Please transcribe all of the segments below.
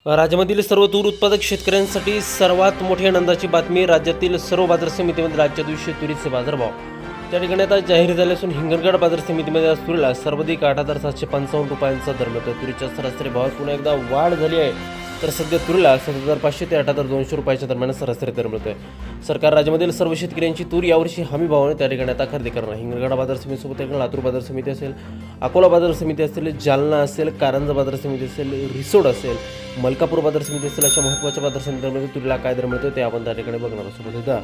राज्यामधील सर्व तूर उत्पादक शेतकऱ्यांसाठी सर्वात मोठी आनंदाची बातमी. राज्यातील सर्व बाजार समितीमध्ये राज्य दिवशी तुरीचे बाजारभाव त्या ठिकाणी आता जाहीर झाले असून हिंगणघाट बाजार समितीमध्ये आज तुरीला सर्वाधिक 8,755 रुपयांचा दर मिळतो. तुरीच्या सरासरी भावात पुन्हा एकदा वाढ झाली आहे, तर सध्या तुरीला 7,500 ते 8,200 रुपयाच्या दरम्यान सरासरी दर मिळतोय. सरकार राज्यामधील सर्व शेतकऱ्यांची तूर यावर्षी हमी भावाने त्या ठिकाणी आता खरेदी करणार. हिंगणघाट बाजार समितीसोबत लातूर बाजार समिती असेल, अकोला बाजार समिती असेल, जालना असेल, कारंजा बाजार समिती असेल, रिसोड असेल, मलकापूर बाजार समिती असेल, अशा महत्त्वाच्या बाजार समित्यांमध्ये तुरीला काय दर मिळतो ते आपण त्या ठिकाणी बघणार आहोत.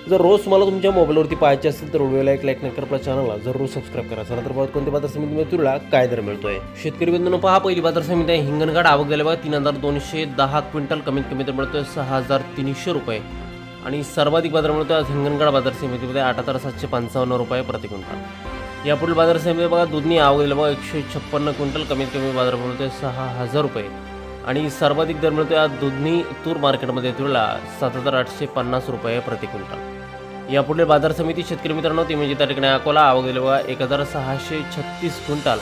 जर रोज तुम्हाला तुमच्या मोबाईलवरती पाहायचे असेल तर व्हिडिओला एक लाईक नक्की आपल्या चॅनलला जरूर सबस्क्राईब करा. चला तर बघा कोणत्या बाजार समितीमध्ये तुरीला काय दर मिळतोय. शेतकरी बंधूंनो, पहा पहिली बाजार समिती आहे हिंगणघाट. आवक झाली बघा 3,210 क्विंटल. कमीत कमी दर मिळतोय 6,300 रुपये आणि सर्वाधिक बाजार मिळतोय आज हिंगणघाट बाजार समितीमध्ये 8,755 रुपये प्रति क्विंटल. यापुढील बाजार समितीमध्ये बघा दुधनी आवक झाली बघा 156 क्विंटल. कमीत कमी बाजार मिळतोय 6,000 रुपये आणि सर्वाधिक दर मिळतोय आज दुधनी तूर मार्केटमध्ये तुरीला 7,850 रुपये प्रति क्विंटल. यापुढे बाजार समिती शेतकरी मित्रांनो ती म्हणजे त्या ठिकाणी अकोला आवक झाली बघा 1,636 क्विंटल.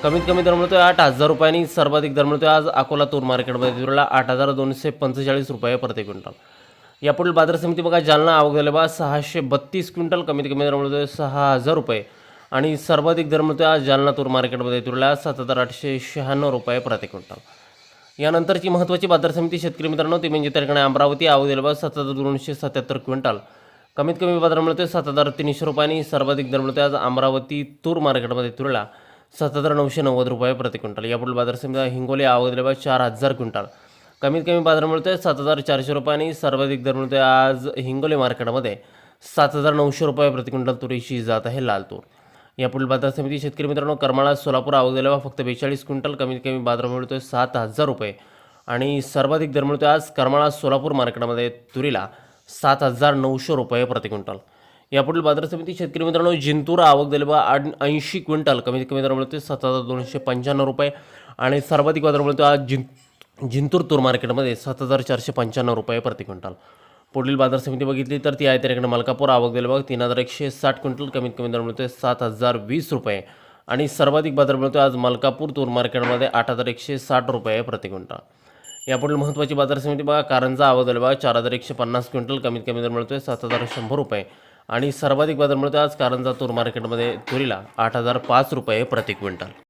कमीत कमी दर मिळतोय 8,000 रुपये आणि सर्वाधिक दर मिळतोय आज अकोला तूर मार्केटमध्ये तुरीला 8,245 रुपये प्रति क्विंटल. यापुढील बाजार समिती बघा जालना आवक झाली बघा 632 क्विंटल. कमीत कमी दर मिळतोय 6,000 रुपये आणि सर्वाधिक दर मिळतोय आज जालना तूर मार्केटमध्ये तुरीला 7,896 रुपये प्रति क्विंटल. यानंतरची महत्त्वाची बाजार समिती शेतकरी मित्रांनो ती म्हणजे त्या ठिकाणी अमरावती आवक झाली बघा 7,277 क्विंटल. कमीत कमी बाजार मिळतोय 7,300 रुपये आणि सर्वाधिक दर मिळतोय आज अमरावती तूर मार्केटमध्ये तुरीला 7,990 रुपये प्रति क्विंटल. यापुढील बाजार समिती हिंगोली आवक झाली बघा 4,000 क्विंटल. कमीत कमी बाजार मिळतोय 7,400 रुपये आणि सर्वाधिक दर मिळतोय आज हिंगोली मार्केटमध्ये 7,900 रुपये प्रति क्विंटल तुरीची जात आहे लाल तूर. यापुढील बाजार समिती शेतकरी मित्रांनो करमाळा सोलापूर आवक झाली बघा फक्त 42 क्विंटल. कमीत कमी बाजार मिळतोय 7,000 रुपये आणि सर्वाधिक दर मिळतोय आज करमाळा सोलापूर मार्केटमध्ये तुरीला 7,900 रुपये प्रति क्विंटल. यापुढील बाजार समिती शेतकरी मित्रांनो जिंतूर आवक झाली बघा 80 क्विंटल. कमीत कमी दर मिळतोय 7,295 रुपये आणि सर्वाधिक बाजार मिळतोय आज जिंतूर तूर मार्केटमध्ये 7,495 रुपये प्रति क्विंटल. पुढील बाजार समिती बघितली तर ती आहे त्याकडे मलकापूर आवक झाली बघा 3,160 क्विंटल. कमीत कमी दर मिळतोय 7,020 रुपये आणि सर्वाधिक बाजार मिळतोय आज मलकापूर तूर मार्केटमध्ये 8,160 रुपये प्रति क्विंटल. यापुढील महत्त्वाची बाजार समिती बघा कारंजा आवक झाली बघा 4,150 क्विंटल. कमीत कमी दर मिळतोय 7,100 रुपये आणि सर्वाधिक बाजार मिळतोय आज कारंजा तूर मार्केटमध्ये तुरीला 8,005 रुपये प्रति क्विंटल.